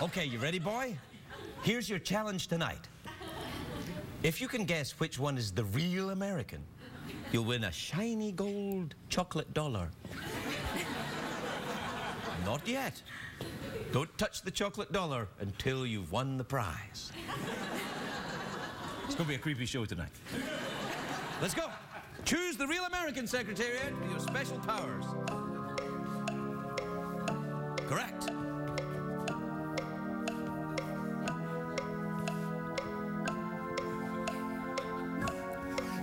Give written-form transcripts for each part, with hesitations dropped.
Okay, you ready, boy? Here's your challenge tonight. If you can guess which one is the real American, you'll win a shiny gold chocolate dollar. Not yet. Don't touch the chocolate dollar until you've won the prize. It's going to be a creepy show tonight. Let's go. Choose the real American, Secretariat, with your special powers. Correct.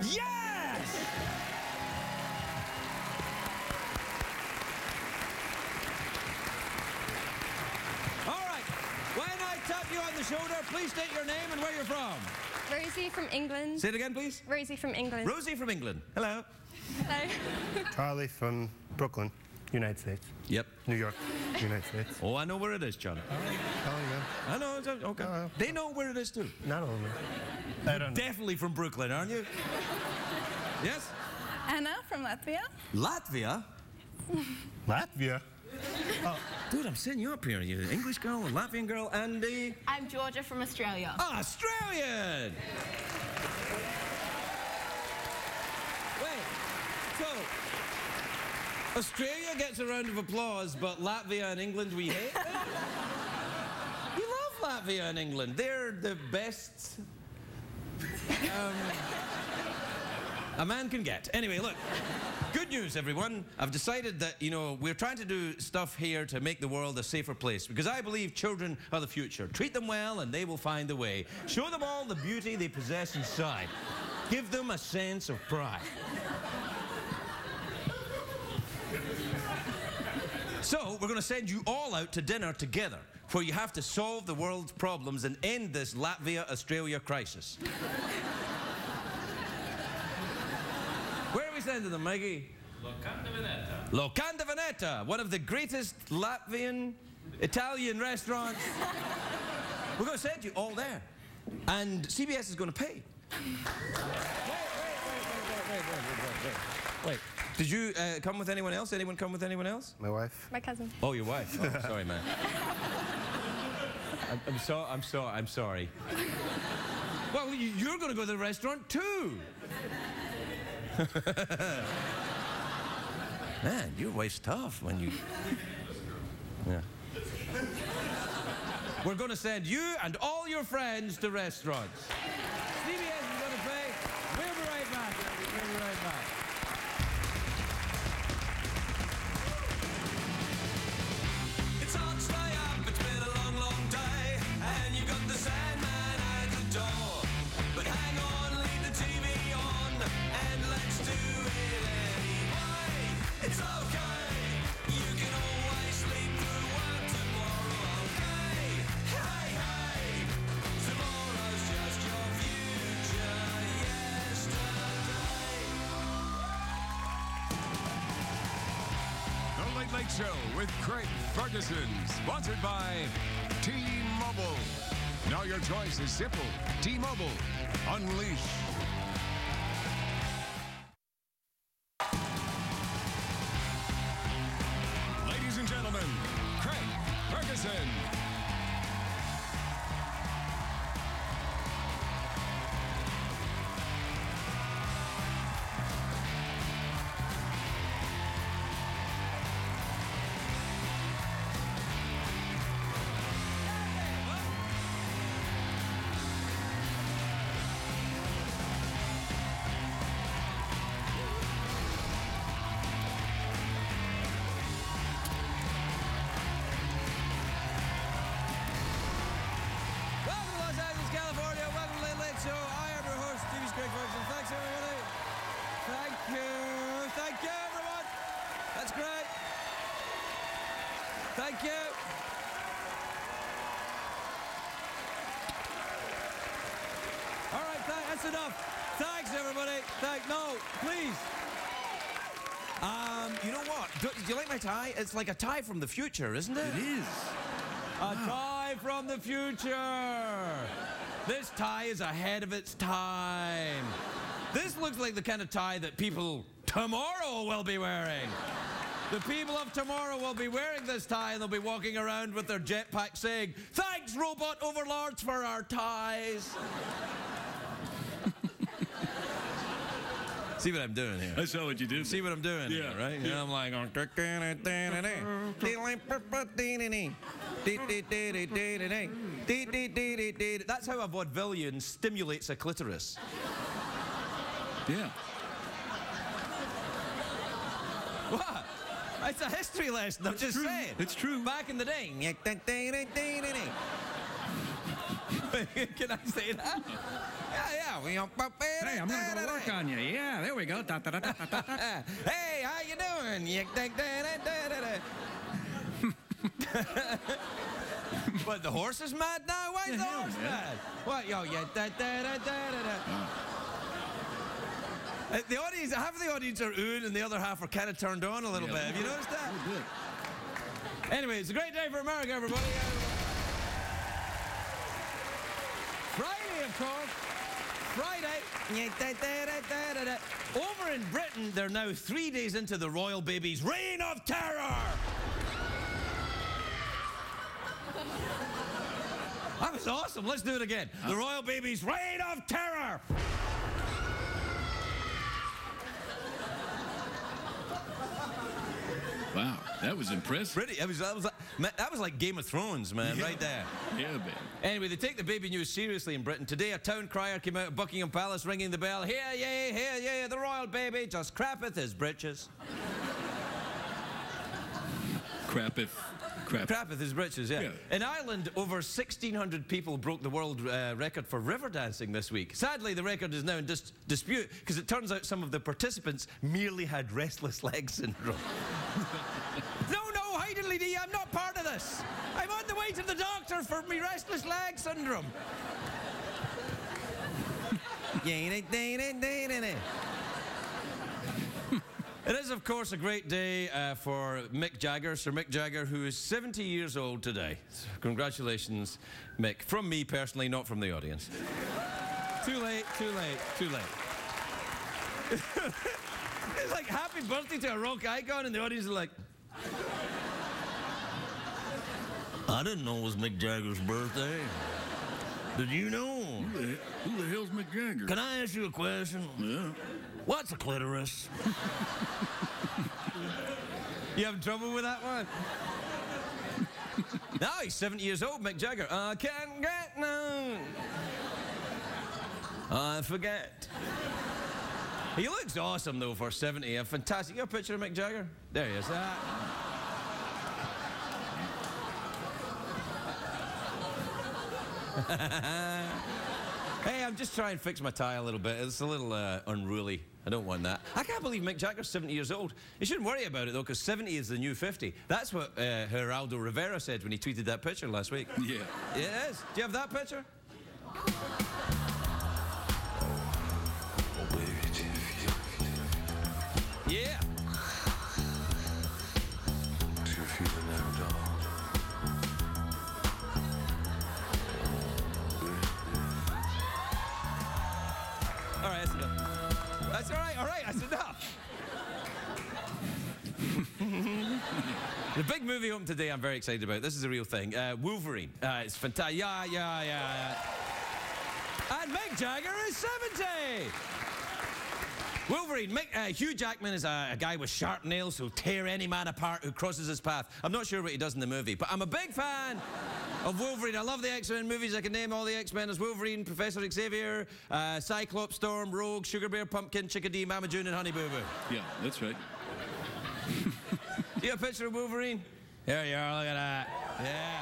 Yes! All right. When I tap you on the shoulder, please state your name and where you're from. Rosie from England. Say it again, please. Rosie from England. Rosie from England. Hello. Hello. Charlie from Brooklyn, United States. Yep. New York, United States. Oh, I know where it is, Charlie. I know. Okay. They know where it is, too. Not all of them. I don't know. Definitely from Brooklyn, aren't you? Yes? Anna from Latvia. Latvia? Latvia? Oh, dude, I'm setting you up here. You're an English girl, a Latvian girl, and a... I'm Georgia from Australia. Australian! Wait, so... Australia gets a round of applause, but Latvia and England we hate them? You love Latvia and England. They're the best... a man can get. Anyway, look. Good news, everyone. I've decided that, we're trying to do stuff here to make the world a safer place because I believe children are the future. Treat them well and they will find a way. Show them all the beauty they possess inside. Give them a sense of pride. So, we're going to send you all out to dinner together where you have to solve the world's problems and end this Latvia-Australia crisis. Where are we sending them, Mikey? Locanda Veneta. Locanda Veneta, one of the greatest Latvian Italian restaurants. We're going to send you all there. And CBS is going to pay. Wait. Did you come with anyone else? Anyone come with anyone else? My wife. My cousin. Oh, your wife. Oh, sorry, man. I'm sorry. Well, you're going to go to the restaurant, too. Man, your wife's tough when you... Yeah. We're going to send you and all your friends to restaurants. CBS is going to pay. We'll be right back. We'll be right back. It's hard to stay up. It's been a long, long day. And you got the Sandman at the door. But hang on, leave the TV on. And let's do it anyway. It's okay. You can always sleep through work tomorrow, okay? Hey, hey. Tomorrow's just your future yesterday. The Late Late Show with Craig Ferguson, sponsored by T-Mobile. Now your choice is simple. T-Mobile. Unleash. Ladies and gentlemen, Craig Ferguson. Welcome to Los Angeles, California. Welcome to Late Late Show. I am your host, TV Craig Ferguson. Thanks, everybody. Thank you. Thank you, everyone. That's great. Thank you. All right, that's enough. Thanks, everybody. No, please. You know what? Do you like my tie? It's like a tie from the future, isn't it? It is. A tie from the future. This tie is ahead of its time. This looks like the kind of tie that people tomorrow will be wearing. The people of tomorrow will be wearing this tie and they'll be walking around with their jetpack saying, "Thanks, robot overlords, for our ties." See what I'm doing here? I saw what you did. See what I'm doing here, right? Yeah. I'm like, that's how a vaudevillian stimulates a clitoris. Yeah. What? It's a history lesson, I'm just saying. It's true. Back in the day. Can I say that? Yeah. Hey, I'm gonna go work on you. Yeah, there we go. Hey, how you doing? What, the horse is mad now? Why is the hell, horse man? mad? What, yo, the audience, half of the audience are oohing and the other half are kind of turned on a little bit. Have you noticed that? Anyway, it's a great day for America, everybody. Friday, of course. Friday. Over in Britain, they're now 3 days into the royal baby's reign of terror. That was awesome. Let's do it again. The royal baby's reign of terror. Wow, that was impressive. Pretty. That was like Game of Thrones, man, right there. Yeah, man. Anyway, they take the baby news seriously in Britain. Today, a town crier came out of Buckingham Palace ringing the bell. Hear ye, the royal baby just crappeth his britches. Crappeth his britches, yeah. In Ireland, over 1,600 people broke the world record for river dancing this week. Sadly, the record is now in dispute because it turns out some of the participants merely had restless leg syndrome. No, hidely-dee, I'm not part of this. I'm on the way to the doctor for me restless leg syndrome. It is, of course, a great day for Mick Jagger, Sir Mick Jagger, who is 70 years old today. So congratulations, Mick. From me personally, not from the audience. Too late. It's like happy birthday to a rock icon, and the audience is like, I didn't know it was Mick Jagger's birthday. Did you know? Who the hell's Mick Jagger? Can I ask you a question? Yeah. What's a clitoris? You having trouble with that one? Now he's 70 years old, Mick Jagger. I can't get no. I forget. He looks awesome, though, for 70. A fantastic. You got a picture of Mick Jagger? There he is. Hey, I'm just trying to fix my tie a little bit. It's a little unruly. I don't want that. I can't believe Mick Jagger's 70 years old. You shouldn't worry about it, though, because 70 is the new 50. That's what Geraldo Rivera said when he tweeted that picture last week. Yeah. It is. Do you have that picture? Yeah. All right, that's enough. That's all right, that's enough. The big movie open today I'm very excited about. This is a real thing. Wolverine. It's fantastic. Yeah. And Mick Jagger is 70. Wolverine. Hugh Jackman is a guy with sharp nails who'll tear any man apart who crosses his path. I'm not sure what he does in the movie, but I'm a big fan of Wolverine. I love the X-Men movies. I can name all the X-Men as Wolverine, Professor Xavier, Cyclops, Storm, Rogue, Sugar Bear, Pumpkin, Chickadee, Mama June, and Honey Boo Boo. Yeah, that's right. See a picture of Wolverine? There you are, look at that. Yeah.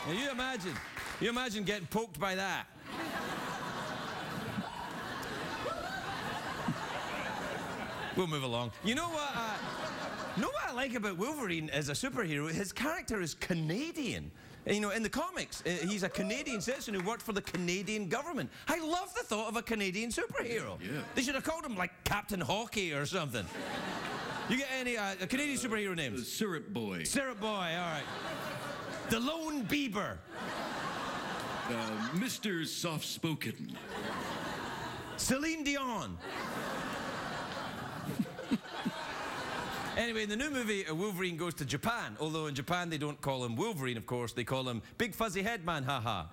Now you imagine getting poked by that. We'll move along. You know what I like about Wolverine as a superhero? His character is Canadian. You know, in the comics, he's a Canadian citizen who worked for the Canadian government. I love the thought of a Canadian superhero. Yeah. They should have called him, like, Captain Hockey or something. You get any Canadian superhero names? Syrup Boy. Syrup Boy, all right. The Lone Bieber. Mr. Soft-Spoken. Celine Dion. Anyway, in the new movie, Wolverine goes to Japan. Although in Japan they don't call him Wolverine, of course. They call him Big Fuzzy Head Man, haha.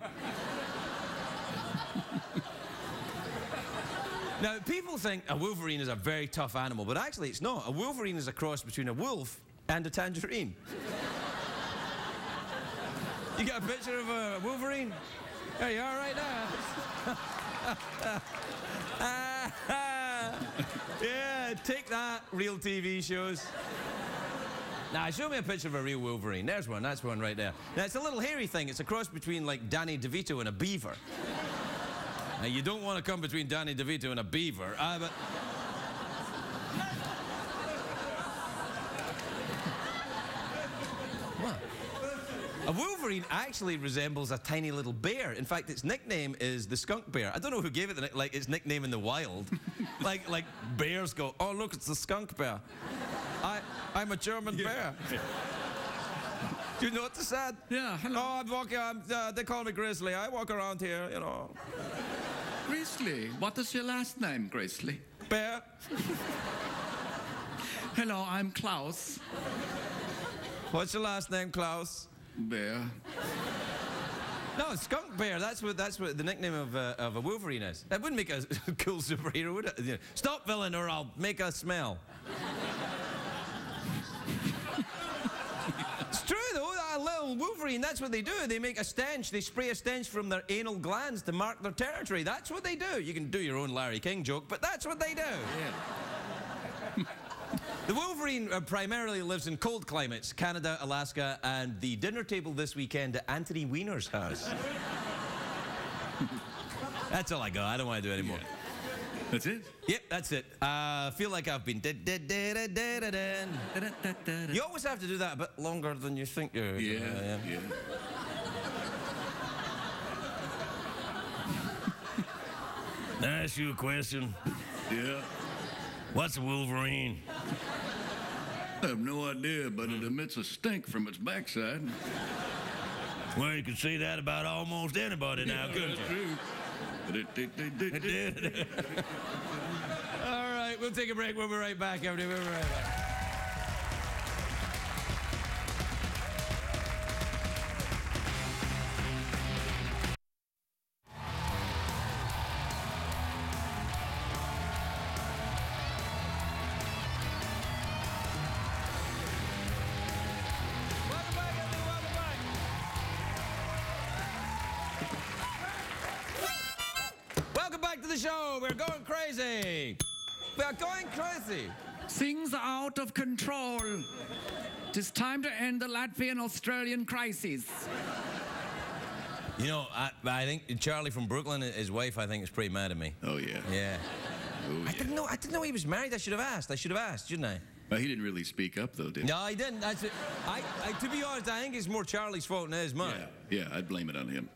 Now, people think a Wolverine is a very tough animal, but actually it's not. A Wolverine is a cross between a wolf and a tangerine. You got a picture of a Wolverine? There you are right now. Yeah, take that, real TV shows. Now, show me a picture of a real Wolverine. There's one, that's one right there. Now, it's a little hairy thing. It's a cross between, like, Danny DeVito and a beaver. Now, you don't want to come between Danny DeVito and a beaver, but... What? A Wolverine actually resembles a tiny little bear. In fact, its nickname is the skunk bear. I don't know who gave it like its nickname in the wild. like bears go, oh look, it's the skunk bear. I'm a German bear. Do you know what they said? Yeah, hello. Oh, I'm walking. They call me Grizzly. I walk around here, you know. Grizzly. What is your last name, Grizzly? Bear. Hello, I'm Klaus. What's your last name, Klaus? Bear. No, skunk bear. That's what the nickname of a Wolverine is. That wouldn't make a cool superhero, would it? You know, stop, villain, or I'll make a smell. It's true though. That little Wolverine. That's what they do. They make a stench. They spray a stench from their anal glands to mark their territory. That's what they do. You can do your own Larry King joke, but that's what they do. Yeah. The Wolverine primarily lives in cold climates, Canada, Alaska, and the dinner table this weekend at Anthony Weiner's house. That's all I got. I don't want to do any more. Yeah. That's it? Yep, that's it. Feel like I've been You always have to do that a bit longer than you think you. Yeah. Can I ask you a question? Yeah. What's a Wolverine? I have no idea, but it emits a stink from its backside. Well, you can say that about almost anybody now, couldn't you? All right, we'll take a break. We'll be right back, everybody. We'll be right back. The show. We're going crazy. We are going crazy. Things are out of control. It is time to end the Latvian-Australian crisis. You know, I think Charlie from Brooklyn, his wife, I think, is pretty mad at me. Oh, yeah. Yeah. Oh, yeah. I didn't know he was married. I should have asked, shouldn't I? Well, he didn't really speak up, though, did he? No, he didn't. That's it. To be honest, I think it's more Charlie's fault than it is mine. Yeah, I'd blame it on him.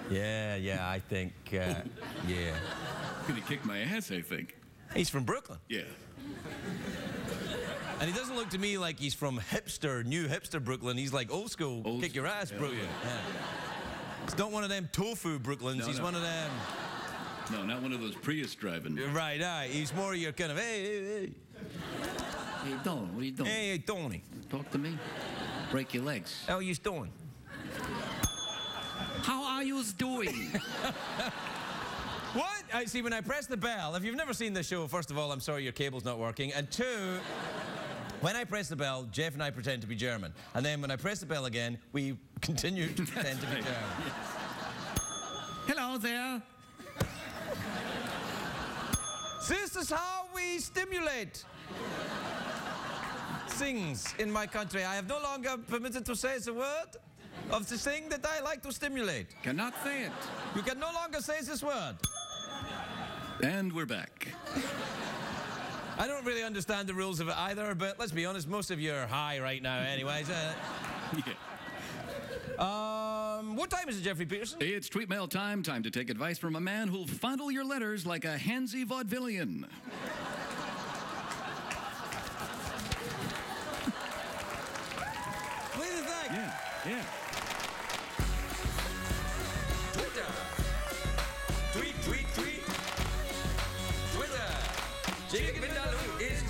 Yeah, I think, yeah. Gonna kick my ass, I think. He's from Brooklyn. Yeah. And he doesn't look to me like he's from new hipster Brooklyn. He's like old school, kick your ass Brooklyn. Yeah. Yeah. It's not one of them tofu Brooklyns. He's one of them. No, not one of those Prius driving. Right. He's more your kind of, hey. Hey, Don, what are you doing? Hey, Tony. Talk to me. Break your legs. How are you doing? How are you doing? What? I see, when I press the bell, if you've never seen this show, first of all, I'm sorry your cable's not working. And two, when I press the bell, Jeff and I pretend to be German. And then when I press the bell again, we continue to pretend to be German. Hello there. This is how we stimulate things in my country. I have no longer permitted to say the word of the thing that I like to stimulate. Cannot say it. You can no longer say this word. And we're back. I don't really understand the rules of it either, but let's be honest, most of you are high right now anyways. What time is it, Jeffrey Peterson? It's tweet mail time. Time to take advice from a man who'll fondle your letters like a handsy vaudevillian. What do you think? Yeah. Twitter. Tweet. Twitter. Jake Vindaloo is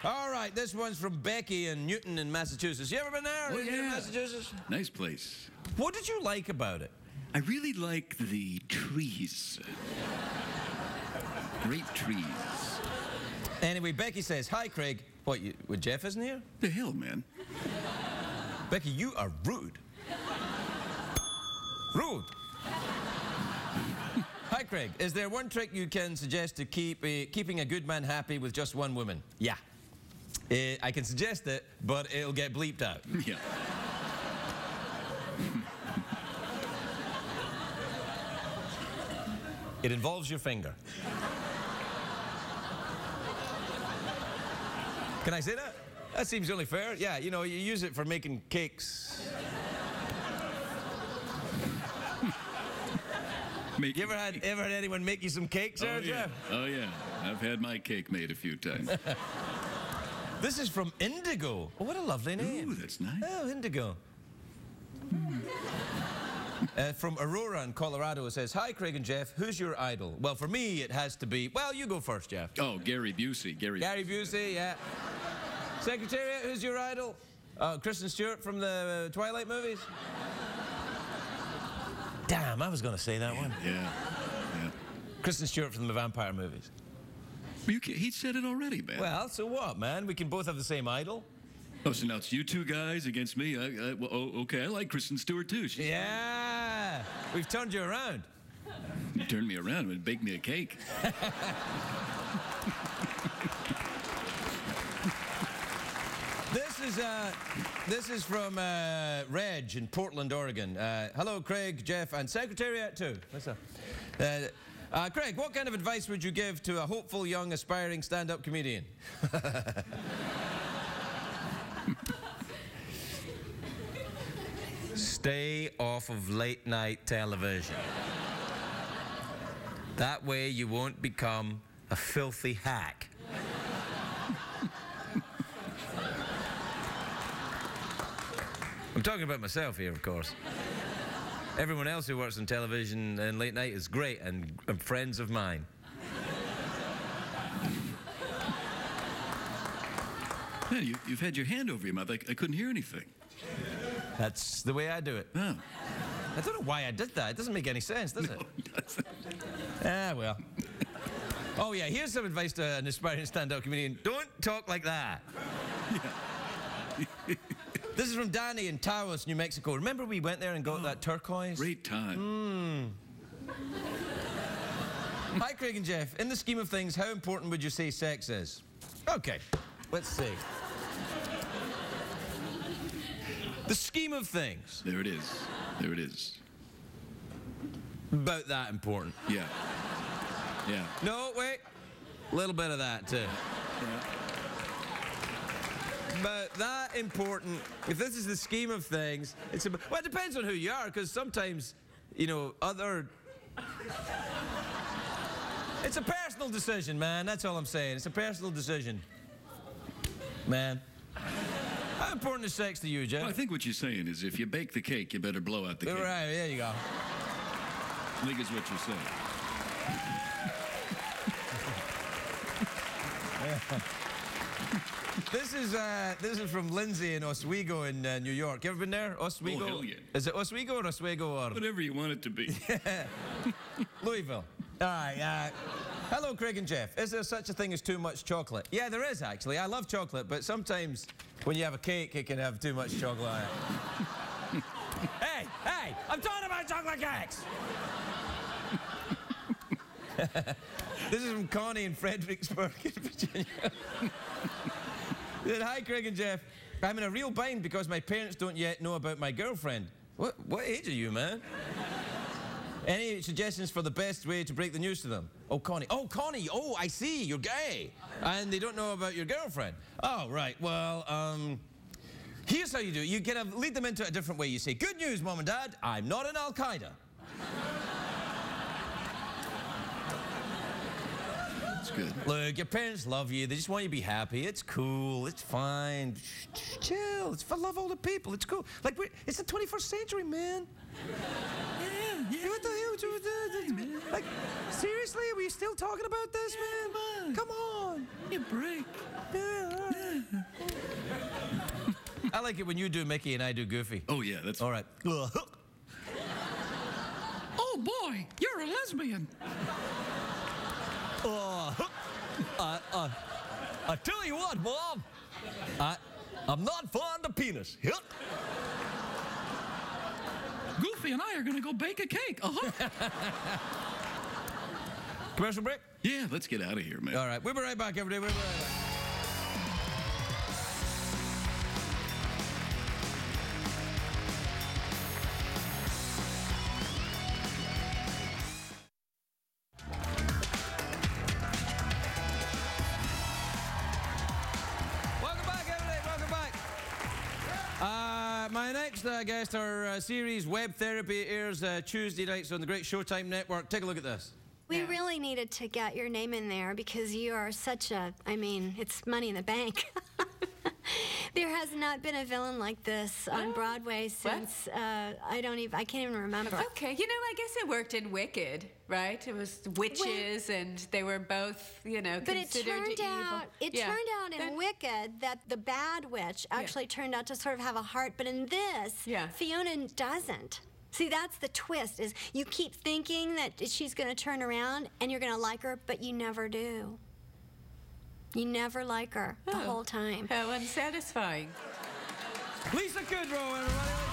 All right, this one's from Becky in Newton in Massachusetts. You ever been there? Oh, In yeah. Massachusetts? Nice place. What did you like about it? I really like the trees. Great trees. Anyway, Becky says, hi, Craig. What, Jeff isn't here? The hell, man. Becky, you are rude. Rude. Hi, Craig. Is there one trick you can suggest to keeping a good man happy with just one woman? Yeah. I can suggest it, but it'll get bleeped out. Yeah. It involves your finger. Can I say that? That seems only fair. Yeah, you know, you use it for making cakes. You ever had anyone make you some cakes there, Jeff? Oh, yeah. I've had my cake made a few times. This is from Indigo. Oh, what a lovely name. Ooh, that's nice. Oh, Indigo. From Aurora in Colorado, it says, hi, Craig and Jeff. Who's your idol? Well, for me, it has to be... Well, you go first, Jeff. Oh, Gary Busey. Gary Busey, yeah. Secretariat, who's your idol? Kristen Stewart from the Twilight movies? Damn, I was going to say that one. Yeah. Kristen Stewart from the vampire movies. He said it already, man. Well, so what, man? We can both have the same idol. Oh, so now it's you two guys against me? Okay, I like Kristen Stewart, too. Yeah, we've turned you around. You turned me around and baked me a cake. This is from Reg in Portland, Oregon. Hello, Craig, Jeff, and Secretariat too. What's up? Craig, what kind of advice would you give to a hopeful, young, aspiring stand-up comedian? Stay off of late-night television. That way you won't become a filthy hack. I'm talking about myself here, of course. Everyone else who works on television and late night is great and friends of mine. Man, you've had your hand over your mouth. I couldn't hear anything. That's the way I do it. Oh. I don't know why I did that. It doesn't make any sense, does it? No, it doesn't. Ah, well. Oh, yeah, here's some advice to an aspiring stand-up comedian. Don't talk like that. Yeah. This is from Danny in Taos, New Mexico. Remember we went there and got that turquoise? Great time. Hi, Craig and Jeff. In the scheme of things, how important would you say sex is? Okay, let's see. The scheme of things. There it is. There it is. About that important. Yeah. Yeah. No, wait. A little bit of that, too. Yeah. But that important, if this is the scheme of things, well, it depends on who you are, because sometimes, you know, it's a personal decision, man. That's all I'm saying. It's a personal decision. Man. How important is sex to you, Jeff? Well, I think what you're saying is if you bake the cake, you better blow out the cake. Right, there you go. I think is what you're saying. This is from Lindsay in Oswego in New York. You ever been there? Oswego? Oh, hell yeah. Is it Oswego or Oswego or? Whatever you want it to be. Louisville. All right. Hello, Craig and Jeff. Is there such a thing as too much chocolate? Yeah, there is, actually. I love chocolate, but sometimes when you have a cake, it can have too much chocolate on it. Hey, I'm talking about chocolate cakes! This is from Connie in Fredericksburg, Virginia. Said, hi, Craig and Jeff. I'm in a real bind because my parents don't yet know about my girlfriend. What age are you, man? Any suggestions for the best way to break the news to them? Oh, Connie. Oh, Connie. Oh, I see. You're gay. And they don't know about your girlfriend. Oh, right. Well, here's how you do it. You kind of lead them into a different way. You say, good news, Mom and Dad. I'm not in Al-Qaeda. That's good. Look, your parents love you. They just want you to be happy. It's cool. It's fine. Chill. I love older people. It's cool. Like, it's the 21st century, man. Yeah. What the hell? Like, Seriously? Are we still talking about this, man? Come on. Give me a break. I like it when you do Mickey and I do Goofy. Oh, yeah, that's All right. Oh, boy, you're a lesbian. I tell you what, Mom. I'm not fond of penis. Goofy and I are going to go bake a cake. Commercial break? Yeah, let's get out of here, man. All right. We'll be right back, everybody. We'll be right back. Welcome back, everybody. Welcome back. My next guest, our series Web Therapy, airs Tuesday nights on the great Showtime Network. Take a look at this. We really needed to get your name in there because you are such a, I mean, it's money in the bank. There has not been a villain like this on Broadway since, I can't even remember. Okay, you know, I guess it worked in Wicked, right? It was witches, and they were both, you know, But it considered turned evil. out in Wicked that the bad witch actually turned out to sort of have a heart, but in this, Fiona doesn't. See, that's the twist, is you keep thinking that she's going to turn around and you're going to like her, but you never do. You never like her the whole time. How unsatisfying. Lisa Kudrow, everybody.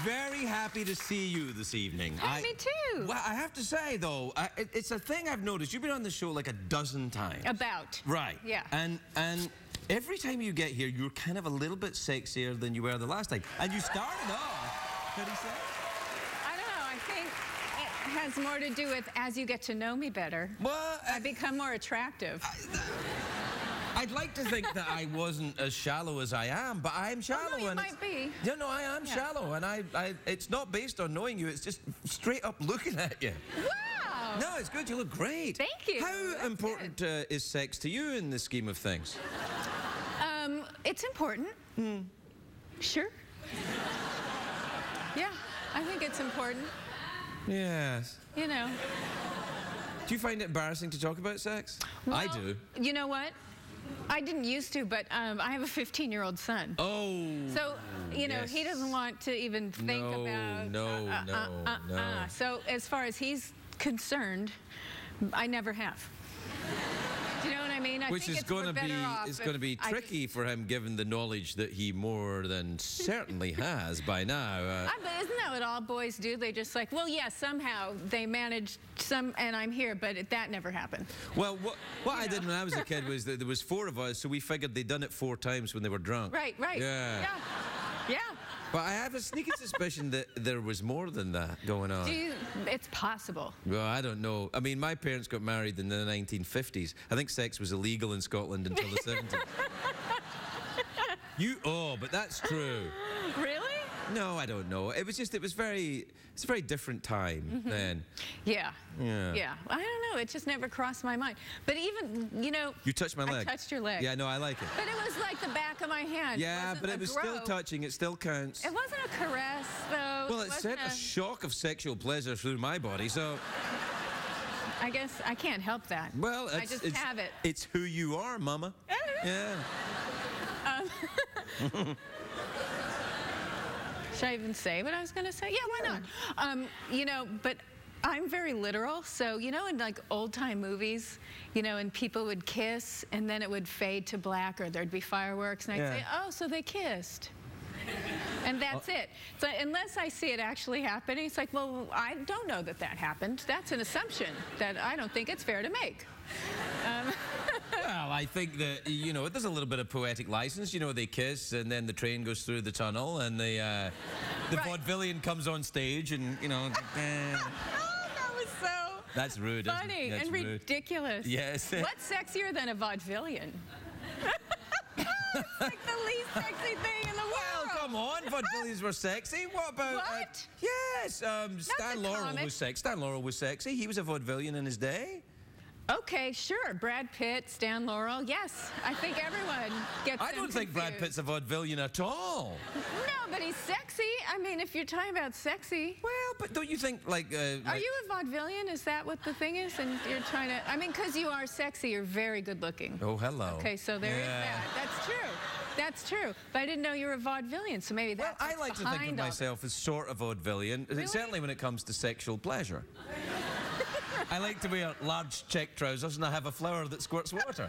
Very happy to see you this evening. Me too. Well, I have to say, though, it's a thing I've noticed. You've been on the show like a dozen times. About. Right. Yeah. And every time you get here, you're kind of a little bit sexier than you were the last time. And you started off pretty sexy. I don't know. I think it has more to do with as you get to know me better. Well, I become more attractive. I'd like to think that I wasn't as shallow as I am, but I am shallow. Oh, no, you might be. Yeah, no, I am shallow, and it's not based on knowing you. It's just straight up looking at you. Wow. No, it's good. You look great. Thank you. How That's important is sex to you in the scheme of things? It's important. Sure. Yeah, I think it's important. Yes. You know. Do you find it embarrassing to talk about sex? Well, I do. You know what? I didn't used to, but I have a 15-year-old son. Oh. So, you know, he doesn't want to even think about... No. So, as far as he's concerned, I never have. Do you know what I mean? Which is going to be tricky for him, given the knowledge that he more than certainly has by now. But isn't that what all boys do? They just like, well, yeah, somehow they managed and I'm here, but that never happened. Well, what I did when I was a kid was that there was 4 of us, so we figured they'd done it 4 times when they were drunk. Right. Yeah. But I have a sneaky suspicion that there was more than that going on. It's possible. Well, I don't know. I mean, my parents got married in the 1950s. I think sex was illegal in Scotland until the 70s. But that's true. Really? No, I don't know. It's a very different time then. Yeah. I don't know. It just never crossed my mind. But even, you know... You touched my leg. I touched your leg. Yeah, no, I like it. But it was like the back of my hand. Yeah, but it was still touching. It still counts. It wasn't a caress, though. Well, it sent a shock of sexual pleasure through my body, so... I guess I can't help that. Well, I just have it. It's who you are, Mama. Yeah. Should I even say what I was going to say? Yeah, why not? You know, but I'm very literal. So, you know, in like old-time movies, you know, and people would kiss, and then it would fade to black, or there'd be fireworks, and I'd say, oh, so they kissed. And that's it. So unless I see it actually happening, it's like, well, I don't know that happened. That's an assumption that I don't think it's fair to make. Well, I think that, you know, there's a little bit of poetic license. You know, they kiss, and then the train goes through the tunnel, and the vaudevillian comes on stage, and, you know... That was so That's rude, funny That's and rude. ridiculous. Yes. What's sexier than a vaudevillian? It's like the least sexy thing in the world. Well, come on, vaudevillians were sexy. What about... What? Yes, Stan Laurel comic. was sexy. Stan Laurel was sexy. He was a vaudevillian in his day. Okay, sure. Brad Pitt, Stan Laurel. Yes, I think everyone gets I don't think Brad Pitt's a vaudevillian at all. No, but he's sexy. I mean, if you're talking about sexy. Well, but don't you think, like... Are you a vaudevillian? Is that what the thing is? And you're trying to... I mean, because you are sexy, you're very good looking. Oh, hello. Okay, so there is that. That's true. That's true. But I didn't know you were a vaudevillian, so maybe that's Well, I like to think of myself as sort of vaudevillian, certainly when it comes to sexual pleasure. I like to wear large check trousers and I have a flower that squirts water.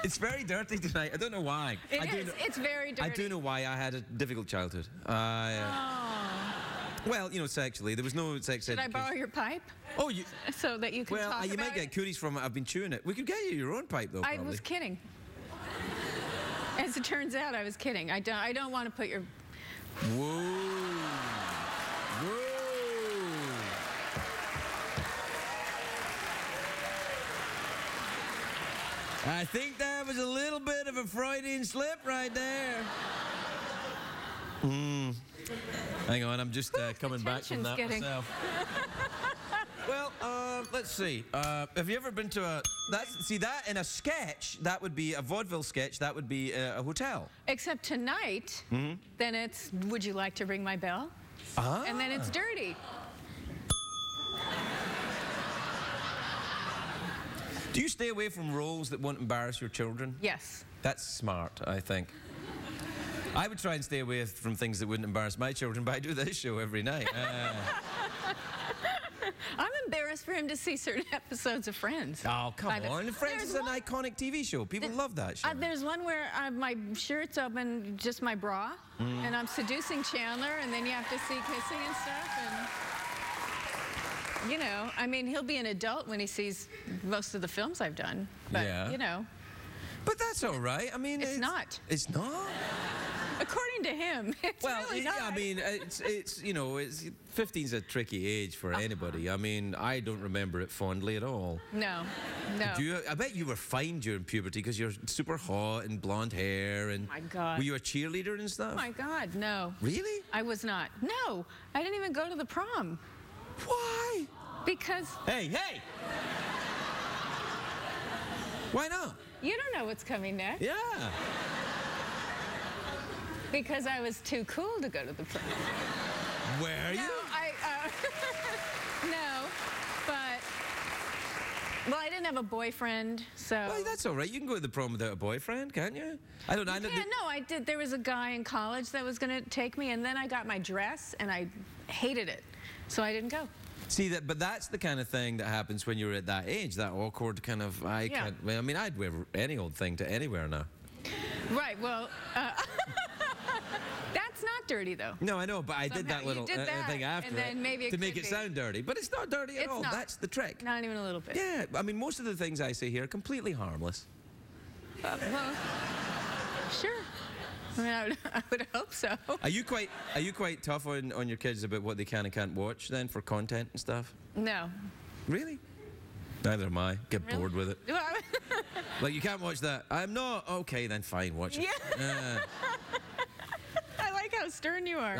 It's very dirty tonight. I don't know why. It's very dirty. I do know why. I had a difficult childhood. Well, you know, sexually. There was no sex Should education. I borrow your pipe? Oh, you... So that you can talk about you might get cooties from it. I've been chewing it. We could get you your own pipe, though, I probably. was kidding. As it turns out, I was kidding. I don't want to put your... Whoa. Whoa. I think that was a little bit of a Freudian slip right there. Hang on, I'm just coming back from that myself. Well, let's see. Have you ever been to a... See, that in a sketch, that would be a vaudeville sketch, that would be a hotel. Except tonight, then it's, would you like to ring my bell? Ah. And then it's dirty. Do you stay away from roles that won't embarrass your children? Yes. That's smart, I think. I would try and stay away from things that wouldn't embarrass my children, but I do this show every night. I'm embarrassed for him to see certain episodes of Friends. Oh, come on. Friends is an iconic TV show. People love that show. There's one where my shirt's open, just my bra, and I'm seducing Chandler, and then you have to see kissing and stuff. And, you know, I mean, he'll be an adult when he sees most of the films I've done. But, you know. But that's all right. I mean, it's not. It's not? According to him, it's really not. Yeah, I mean, it's you know, 15's a tricky age for anybody. I mean, I don't remember it fondly at all. No, no. I bet you were fine during puberty because you're super hot and blonde hair and... My God. Were you a cheerleader and stuff? Oh, my God, no. Really? I was not. No, I didn't even go to the prom. Why? Because... Hey! Why not? You don't know what's coming next. Yeah. Because I was too cool to go to the prom. Were you? No, but... Well, I didn't have a boyfriend, so... Well, that's all right. You can go to the prom without a boyfriend, can't you? I don't know. Yeah, no, I did. There was a guy in college that was going to take me, and then I got my dress, and I hated it, so I didn't go. See, but that's the kind of thing that happens when you're at that age, that awkward kind of... I mean, I'd wear any old thing to anywhere now. Right, well... That's not dirty, though. No, I know, but I did that little thing after and then maybe it to make could it be. sound dirty. But it's not dirty at all. Not. That's the trick. Not even a little bit. Yeah, I mean, most of the things I say here are completely harmless. Well, sure. I mean, I would hope so. Are you quite tough on your kids about what they can and can't watch then for content and stuff? No. Really? Neither am I. Get bored with it. Like, you can't watch that. I'm not. Okay, then fine, watch it. Yeah. I like how stern you are.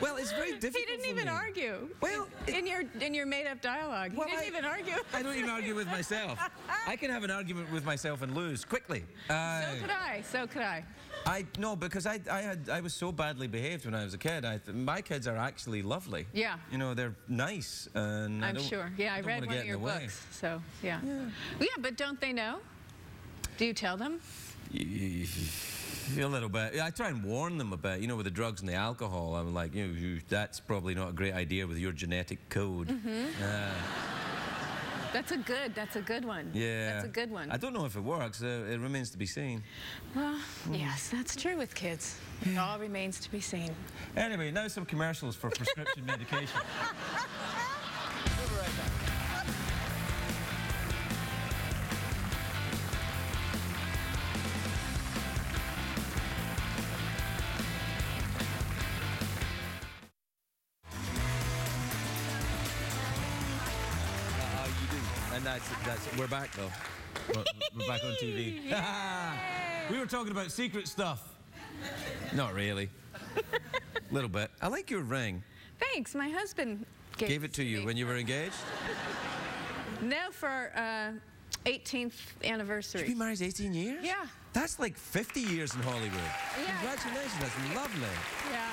Well, it's very difficult. He didn't even argue. Well, in your made-up dialogue, he didn't even argue. I don't even argue with myself. I can have an argument with myself and lose quickly. So could I. No, because I was so badly behaved when I was a kid. My kids are actually lovely. Yeah. You know, they're nice, and I'm sure. Yeah, I read one of your books, so yeah. Yeah, but don't they know? Do you tell them? A little bit. I try and warn them a bit, you know, with the drugs and the alcohol. I'm like, you know, that's probably not a great idea with your genetic code. That's a good one. Yeah. That's a good one. I don't know if it works. It remains to be seen. Well, yes, that's true with kids. It all remains to be seen. Anyway, now some commercials for prescription medication. We'll be right back. And that's we're back though. We're back on TV. We were talking about secret stuff. Not really. Little bit. I like your ring. Thanks. My husband Gave it to you when you were engaged? No, for our 18th anniversary. You've been married 18 years? Yeah. That's like 50 years in Hollywood. Yeah. Congratulations. That's lovely. Yeah.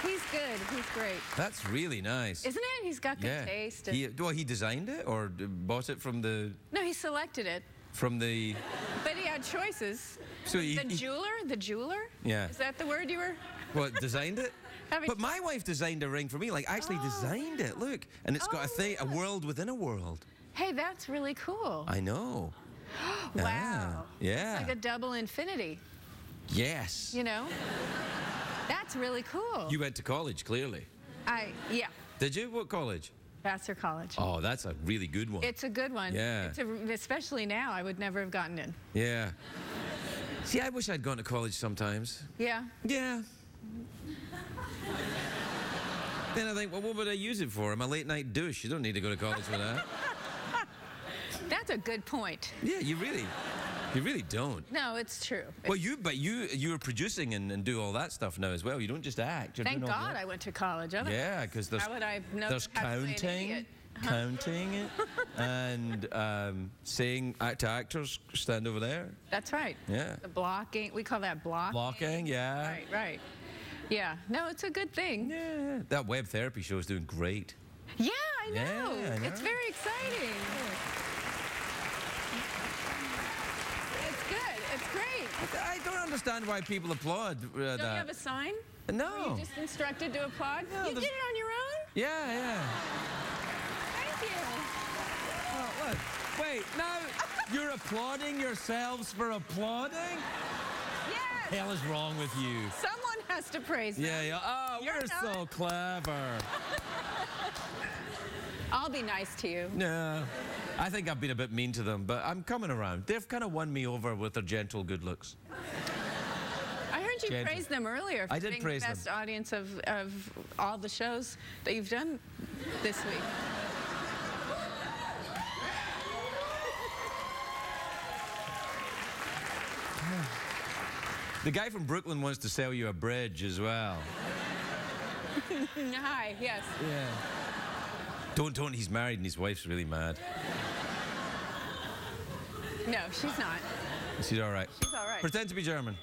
He's good. He's great. That's really nice. Isn't it? He's got good taste. And He designed it or bought it from the... No, he selected it. From the... But he had choices. So the jeweler? Yeah. Is that the word you were... What, designed it? But my wife designed a ring for me, like actually designed it, look. And it's got a world within a world. Hey, that's really cool. I know. Wow. Yeah. It's like a double infinity. Yes. You know? That's really cool. You went to college, clearly. Yeah. Did you? What college? Vassar College. Oh, that's a really good one. It's a good one. Yeah. Especially now, I would never have gotten in. Yeah. See, I wish I'd gone to college sometimes. Yeah. Yeah. Then I think, well, what would I use it for? I'm a late night douche. You don't need to go to college for that. That's a good point. Yeah, you really don't. No, it's true. Well, you're producing and do all that stuff now as well. You don't just act. You're Thank doing all God that. I went to college. Otherwise, Yeah, because there's how would I know there's how to play an idiot? counting it, and saying to actors, stand over there. That's right. Yeah. The blocking. We call that blocking. Blocking, yeah. Right. Yeah. No, it's a good thing. Yeah. That web therapy show is doing great. Yeah, I know. Yeah, I know. It's very exciting. It's good. It's great. I don't understand why people applaud that. Don't you have a sign? No. Were you just instructed to applaud? No, You did it on your own? Yeah. Thank you. Oh, look. Wait, now you're applauding yourselves for applauding? Yes. Hell is wrong with you? Someone has to praise them. Yeah. Oh, we're so clever. I'll be nice to you. No, I think I've been a bit mean to them, but I'm coming around. They've kind of won me over with their gentle good looks. I heard you praise them earlier for I did being praise the best them. audience of all the shows that you've done this week. The guy from Brooklyn wants to sell you a bridge as well. Hi, yes. Yeah. Don't, he's married and his wife's really mad. No, she's not. She's all right. She's all right. Pretend to be German.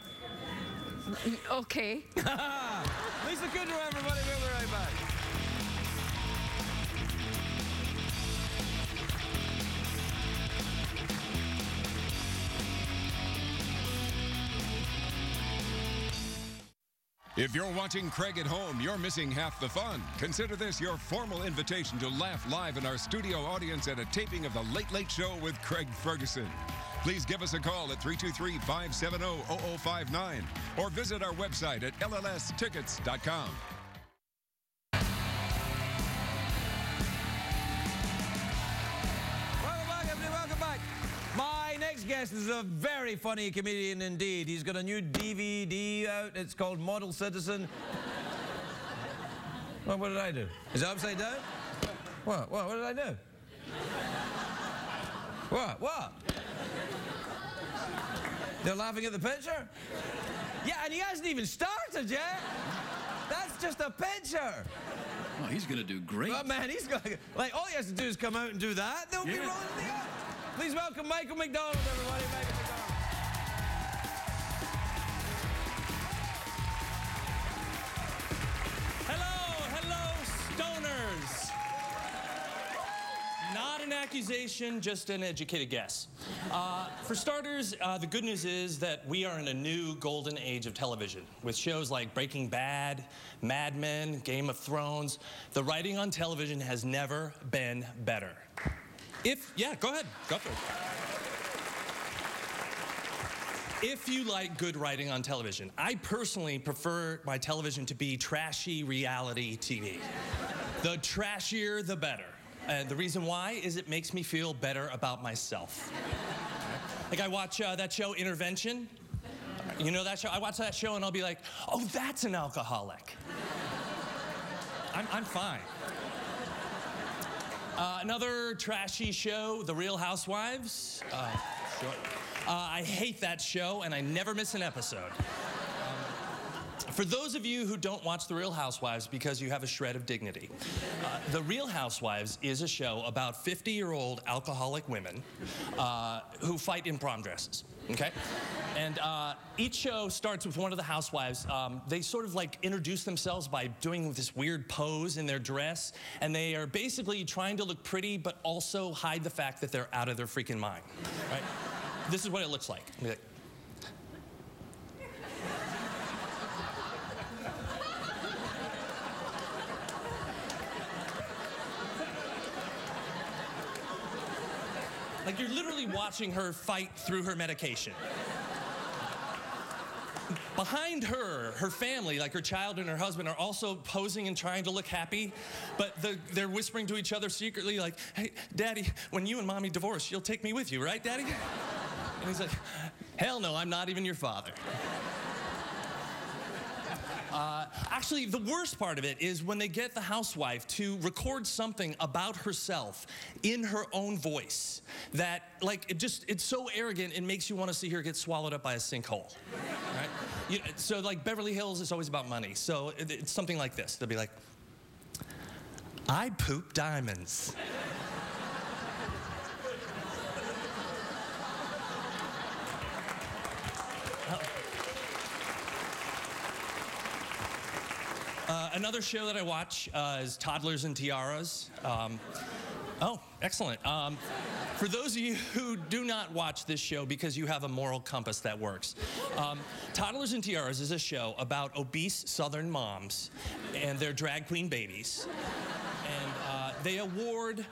Okay. Lisa Kudrow, everybody. We'll be right back. If you're watching Craig at home, you're missing half the fun. Consider this your formal invitation to laugh live in our studio audience at a taping of The Late Late Show with Craig Ferguson. Please give us a call at 323-570-0059 or visit our website at llstickets.com. Welcome back. My next guest is a very funny comedian indeed. He's got a new DVD out. It's called Model Citizen. Well, what did I do? Is it upside down? What did I do? What? They're laughing at the picture? Yeah, and he hasn't even started yet. That's just a picture. Oh, he's going to do great. Oh, man, he's going to... Like, all he has to do is come out and do that. They'll be rolling the act. Please welcome Michael McDonald, everybody. Michael McDonald. Hello, stoners. Not an accusation, just an educated guess. For starters, the good news is that we are in a new golden age of television with shows like Breaking Bad, Mad Men, Game of Thrones. The writing on television has never been better. Yeah, go ahead, go for it. If you like good writing on television, I personally prefer my television to be trashy reality TV. The trashier, the better. And the reason why is it makes me feel better about myself. Like I watch that show, Intervention. You know that show? I watch that show and I'll be like, oh, that's an alcoholic. I'm fine. Another trashy show, The Real Housewives. Sure. I hate that show, and I never miss an episode. For those of you who don't watch The Real Housewives because you have a shred of dignity, The Real Housewives is a show about 50-year-old alcoholic women who fight in prom dresses, okay? And each show starts with one of the housewives. They sort of like introduce themselves by doing this weird pose in their dress, and they are basically trying to look pretty but also hide the fact that they're out of their freaking mind, right? This is what it looks like. Like you're literally watching her fight through her medication. Behind her, her family, like her child and her husband, are also posing and trying to look happy, but they're whispering to each other secretly like, hey, Daddy, when you and Mommy divorce, you'll take me with you, right, Daddy? And he's like, hell no, I'm not even your father. Actually, the worst part of it is when they get the housewife to record something about herself in her own voice that, like, it's so arrogant, it makes you want to see her get swallowed up by a sinkhole, right? So, like, Beverly Hills is always about money. So it's something like this. They'll be like, I poop diamonds. Another show that I watch is Toddlers and Tiaras. Oh, excellent. For those of you who do not watch this show because you have a moral compass that works, Toddlers and Tiaras is a show about obese Southern moms and their drag queen babies. And they award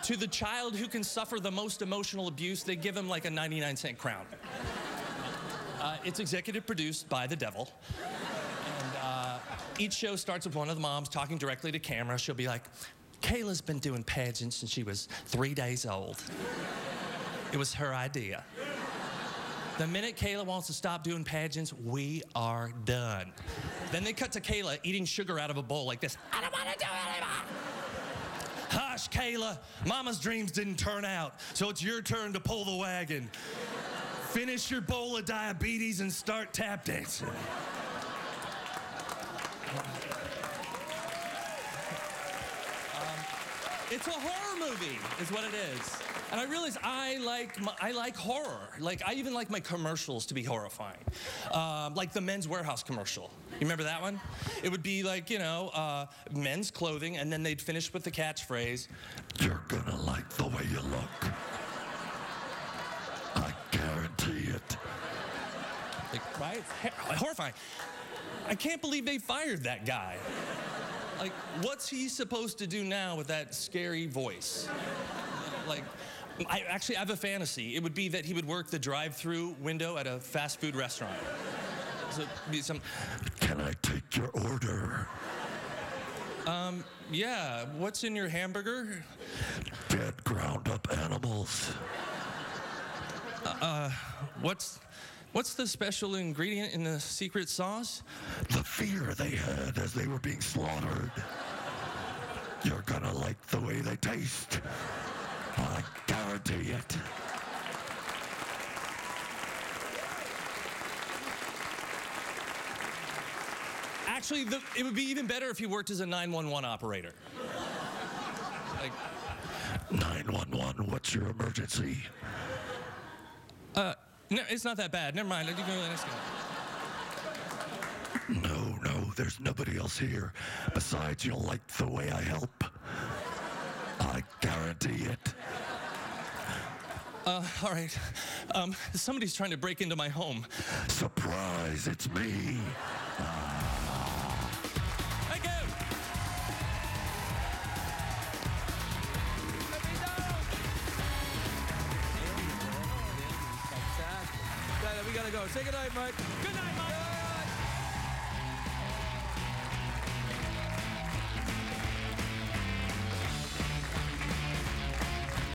to the child who can suffer the most emotional abuse, they give him like a 99-cent crown. It's executive produced by the devil. Each show starts with one of the moms talking directly to camera. She'll be like, Kayla's been doing pageants since she was 3 days old. It was her idea. The minute Kayla wants to stop doing pageants, we are done. Then they cut to Kayla eating sugar out of a bowl like this. I don't want to do it anymore. Hush, Kayla. Mama's dreams didn't turn out, so it's your turn to pull the wagon. Finish your bowl of diabetes and start tap dancing. It's a horror movie, is what it is. And I realize I like horror. Like, I even like my commercials to be horrifying. Like the Men's Warehouse commercial. You remember that one? It would be like, you know, men's clothing, and then they'd finish with the catchphrase, you're gonna like the way you look. I guarantee it. Like, right? Horrifying. I can't believe they fired that guy. Like, what's he supposed to do now with that scary voice? Like, I have a fantasy. It would be that he would work the drive-through window at a fast food restaurant. So it'd be some, can I take your order? Yeah, what's in your hamburger? Dead ground-up animals. What's the special ingredient in the secret sauce? The fear they had as they were being slaughtered. You're gonna like the way they taste. I guarantee it. Actually, it would be even better if you worked as a 911 operator. Like, 911, what's your emergency? No, it's not that bad. Never mind. I didn't go to the next guy. No, there's nobody else here. Besides, you'll like the way I help. I guarantee it. All right. Somebody's trying to break into my home. Surprise, it's me. Thank you. We gotta go. Say goodnight, Mike. Good night, Mike.